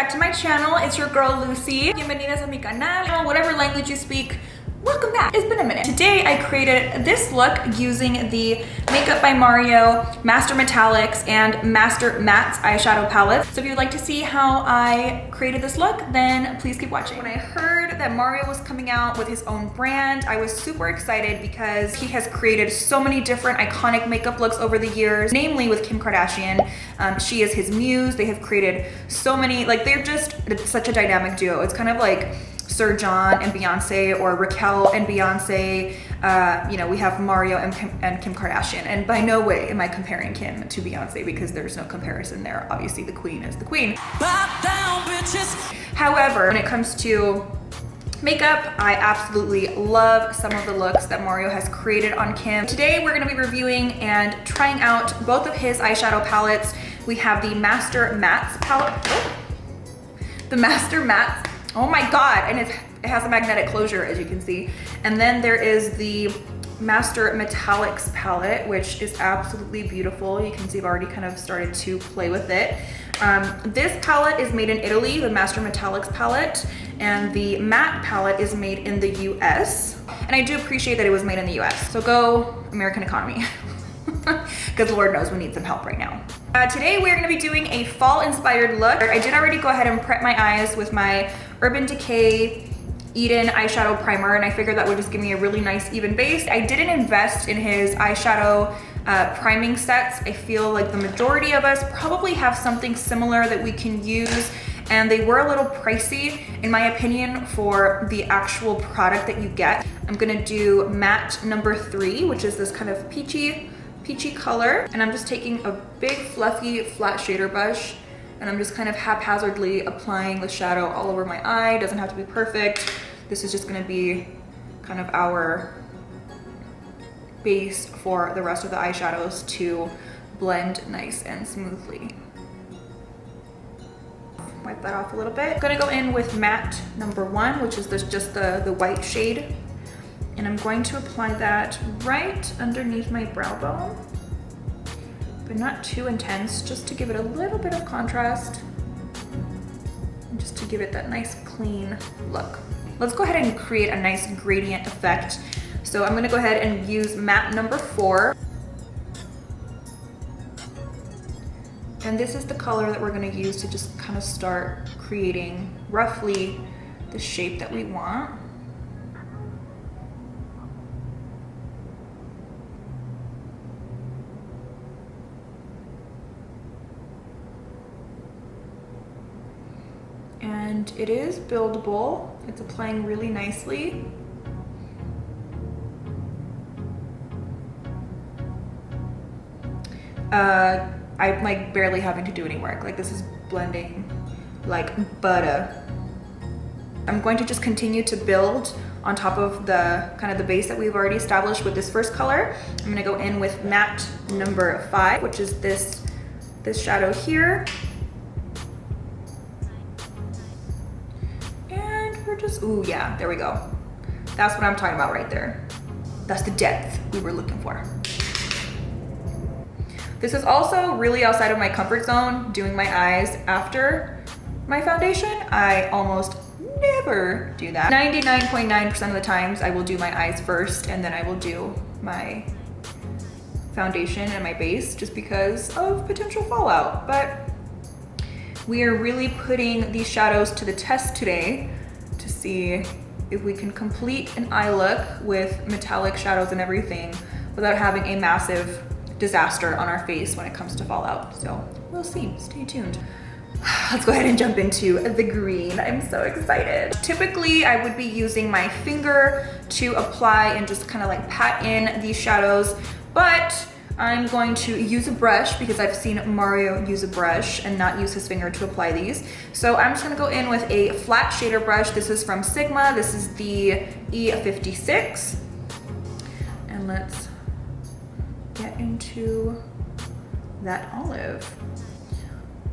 back to my channel. It's your girl Lucy. Bienvenidas a mi canal. Whatever language you speak, welcome back. It's been a minute. Today I created this look using the Makeup by Mario Master Metallics and Master Mattes eyeshadow palettes. So if you'd like to see how I created this look, then please keep watching. When I heard that Mario was coming out with his own brand, I was super excited because he has created so many different iconic makeup looks over the years, namely with Kim Kardashian. She is his muse. They have created so many, like they're just such a dynamic duo. It's kind of like Sir John and Beyonce, or Raquel and Beyonce. You know, we have Mario and Kim Kardashian, and by no way am I comparing Kim to Beyonce because there's no comparison there. Obviously the queen is the queen. Down, however, when it comes to makeup, I absolutely love some of the looks that Mario has created on Kim. Today we're going to be reviewing and trying out both of his eyeshadow palettes. We have the Master Mattes palette. Oh, the Master Mattes. Oh my god, and it has a magnetic closure, as you can see. And then there is the Master Metallics palette, which is absolutely beautiful. You can see I've already kind of started to play with it. This palette is made in Italy, the Master Metallics palette, and the matte palette is made in the US. And I do appreciate that it was made in the US. So go American economy. Because Lord knows we need some help right now. Today we're going to be doing a fall inspired look. I did already go ahead and prep my eyes with my Urban Decay Eden eyeshadow primer, and I figured that would just give me a really nice even base. I didn't invest in his eyeshadow priming sets. I feel like the majority of us probably have something similar that we can use, and they were a little pricey in my opinion for the actual product that you get. I'm gonna do matte number 3, which is this kind of peachy color, and I'm just taking a big fluffy flat shader brush, and I'm just kind of haphazardly applying the shadow all over my eye. Doesn't have to be perfect. This is just gonna be kind of our base for the rest of the eyeshadows to blend nice and smoothly. Wipe that off a little bit. I'm gonna go in with matte number 1, which is just the white shade. And I'm going to apply that right underneath my brow bone, but not too intense, just to give it a little bit of contrast and just to give it that nice clean look. Let's go ahead and create a nice gradient effect. So I'm gonna go ahead and use matte number 4. And this is the color that we're gonna use to just kind of start creating roughly the shape that we want. And it is buildable. It's applying really nicely. I'm like barely having to do any work. Like this is blending like butter. I'm going to just continue to build on top of the kind of the base that we've already established with this first color. I'm gonna go in with matte number 5, which is this shadow here. Ooh, yeah, there we go. That's what I'm talking about right there. That's the depth we were looking for. This is also really outside of my comfort zone, doing my eyes after my foundation. I almost never do that. 99.9% of the times I will do my eyes first, and then I will do my foundation and my base just because of potential fallout. But we are really putting these shadows to the test today to see if we can complete an eye look with metallic shadows and everything without having a massive disaster on our face when it comes to fallout. So we'll see, stay tuned. Let's go ahead and jump into the green. I'm so excited. Typically I would be using my finger to apply and just kind of like pat in these shadows, but I'm going to use a brush because I've seen Mario use a brush and not use his finger to apply these. So I'm just gonna go in with a flat shader brush. This is from Sigma. This is the E56. And let's get into that olive.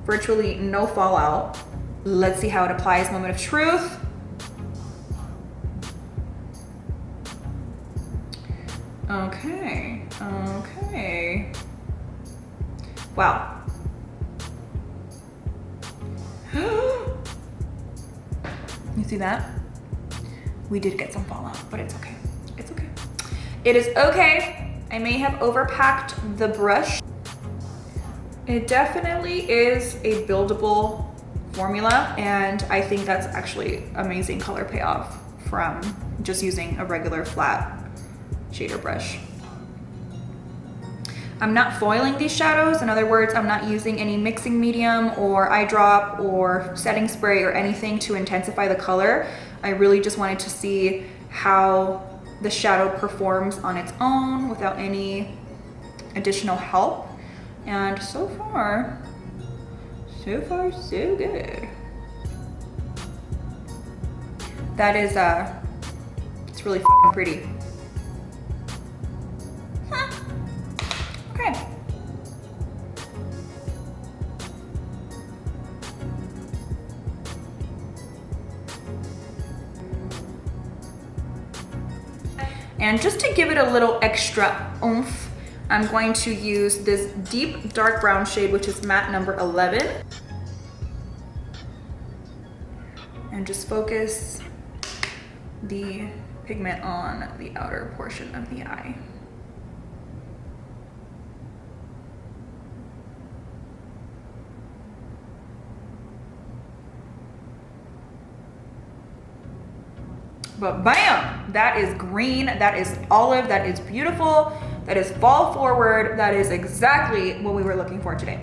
Virtually no fallout. Let's see how it applies. Moment of truth. Okay. Wow. You see that? We did get some fallout, but it's okay. It's okay. It is okay. I may have overpacked the brush. It definitely is a buildable formula, and I think that's actually amazing color payoff from just using a regular flat shader brush. I'm not foiling these shadows. In other words, I'm not using any mixing medium or eye drop or setting spray or anything to intensify the color. I really just wanted to see how the shadow performs on its own without any additional help. And so far, so good. That is, it's really fucking pretty. Okay. And just to give it a little extra oomph, I'm going to use this deep dark brown shade, which is matte number 11. And just focus the pigment on the outer portion of the eye. But bam, that is green, that is olive, that is beautiful, that is fall forward, that is exactly what we were looking for today.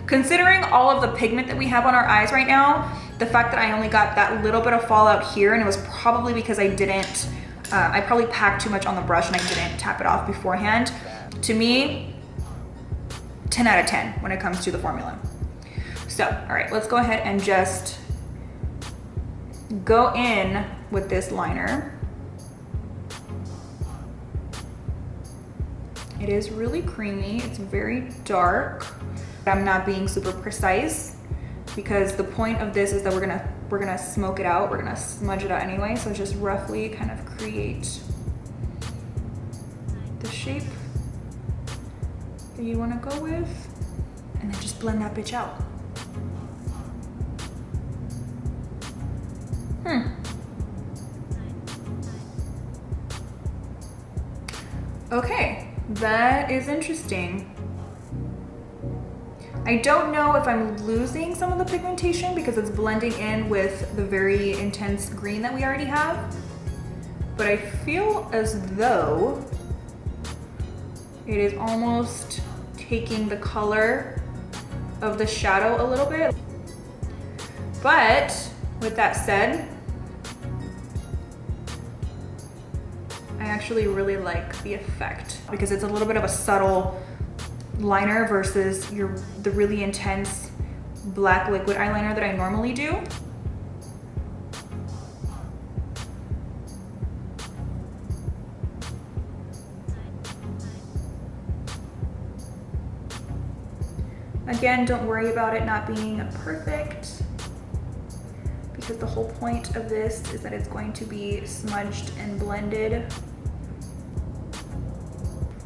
Considering all of the pigment that we have on our eyes right now, the fact that I only got that little bit of fallout here, and it was probably because I didn't, I probably packed too much on the brush and I didn't tap it off beforehand. To me, 10 out of 10 when it comes to the formula. So, all right, let's go ahead and just go in with this liner. It is really creamy, it's very dark. I'm not being super precise because the point of this is that we're gonna smoke it out, we're gonna smudge it out anyway, so just roughly kind of create the shape that you wanna go with, and then just blend that bitch out. Okay, that is interesting. I don't know if I'm losing some of the pigmentation because it's blending in with the very intense green that we already have, but I feel as though it is almost taking the color of the shadow a little bit. But with that said, I actually really like the effect because it's a little bit of a subtle liner versus the really intense black liquid eyeliner that I normally do. Again, don't worry about it not being perfect because the whole point of this is that it's going to be smudged and blended.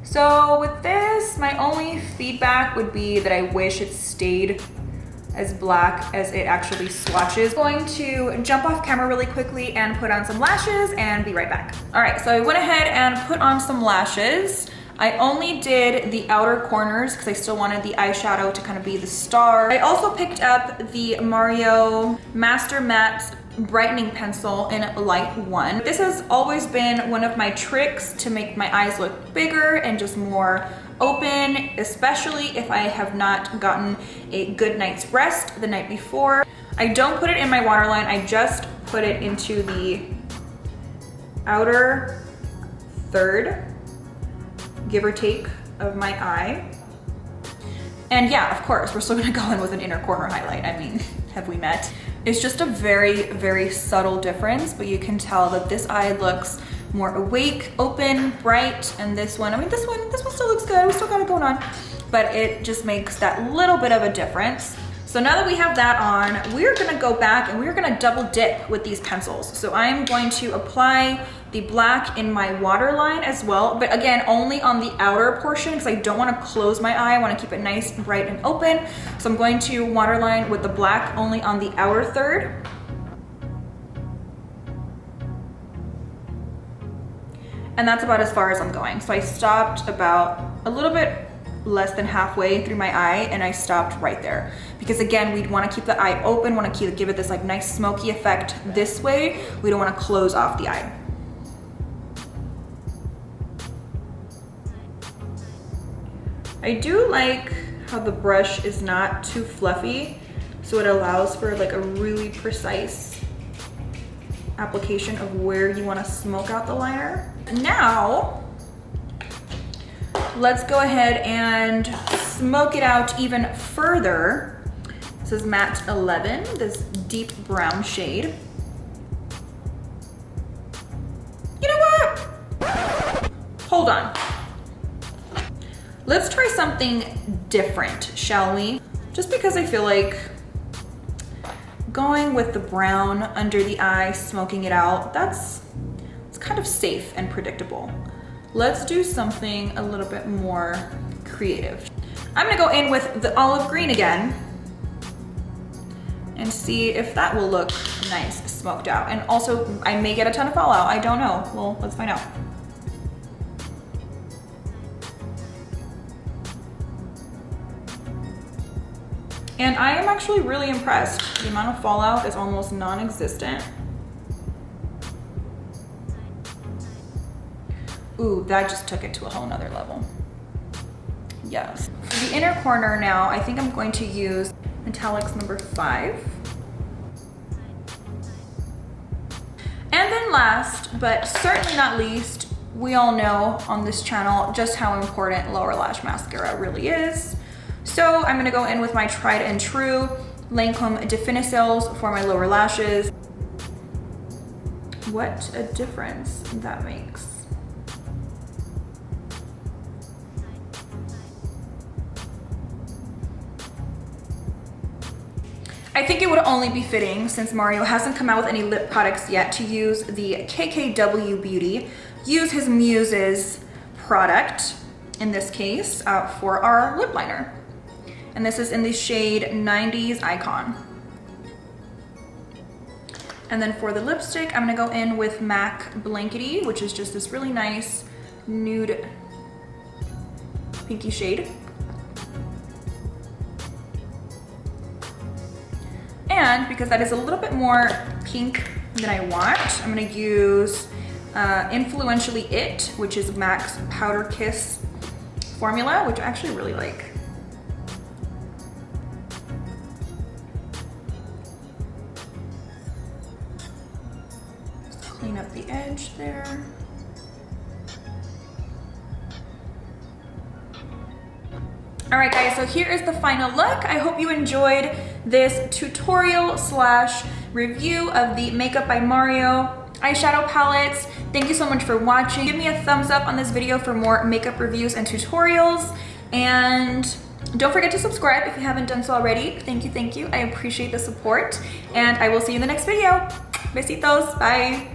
So with this, my only feedback would be that I wish it stayed as black as it actually swatches. I'm going to jump off camera really quickly and put on some lashes and be right back. All right, so I went ahead and put on some lashes. I only did the outer corners because I still wanted the eyeshadow to kind of be the star. I also picked up the Mario Mattes Brightening Pencil in Light 1. This has always been one of my tricks to make my eyes look bigger and just more open, especially if I have not gotten a good night's rest the night before. I don't put it in my waterline, I just put it into the outer third, give or take, of my eye. And yeah, of course, we're still gonna go in with an inner corner highlight. I mean, have we met? It's just a very, very subtle difference, but you can tell that this eye looks more awake, open, bright, and this one, I mean, this one still looks good. We still got it going on, but it just makes that little bit of a difference. So now that we have that on, we're gonna go back and we're gonna double dip with these pencils. So I'm going to apply the black in my waterline as well, but again, only on the outer portion because I don't wanna close my eye. I wanna keep it nice, bright, and open. So I'm going to waterline with the black only on the outer third. And that's about as far as I'm going. So I stopped about a little bit less than halfway through my eye, and I stopped right there. Because again, we'd wanna keep the eye open, wanna give it this like nice smoky effect this way. We don't wanna close off the eye. I do like how the brush is not too fluffy, so it allows for like a really precise application of where you wanna smoke out the liner. Now, let's go ahead and smoke it out even further. This is Matte 11, this deep brown shade. You know what? Hold on. Let's try something different, shall we? Just because I feel like going with the brown under the eye, smoking it out, it's kind of safe and predictable. Let's do something a little bit more creative. I'm gonna go in with the olive green again and see if that will look nice smoked out. And also, I may get a ton of fallout, I don't know. Well, let's find out. And I am actually really impressed. The amount of fallout is almost non-existent. Ooh, that just took it to a whole nother level. Yes. For the inner corner now, I think I'm going to use Metallics number 5. And then last, but certainly not least, we all know on this channel just how important lower lash mascara really is. So I'm gonna go in with my tried and true Lancome Definicils for my lower lashes. What a difference that makes. I think it would only be fitting, since Mario hasn't come out with any lip products yet, to use the KKW Beauty, use his Muse's product, in this case, for our lip liner. And this is in the shade 90s Icon. And then for the lipstick, I'm gonna go in with MAC Blankety, which is just this really nice nude pinky shade. And because that is a little bit more pink than I want, I'm gonna use Influentially It, which is MAC's Powder Kiss formula, which I actually really like. Just clean up the edge there. All right guys, so here is the final look. I hope you enjoyed this tutorial slash review of the Makeup by Mario eyeshadow palettes. Thank you so much for watching. Give me a thumbs up on this video for more makeup reviews and tutorials. And don't forget to subscribe if you haven't done so already. Thank you, thank you. I appreciate the support. And I will see you in the next video. Besitos, bye.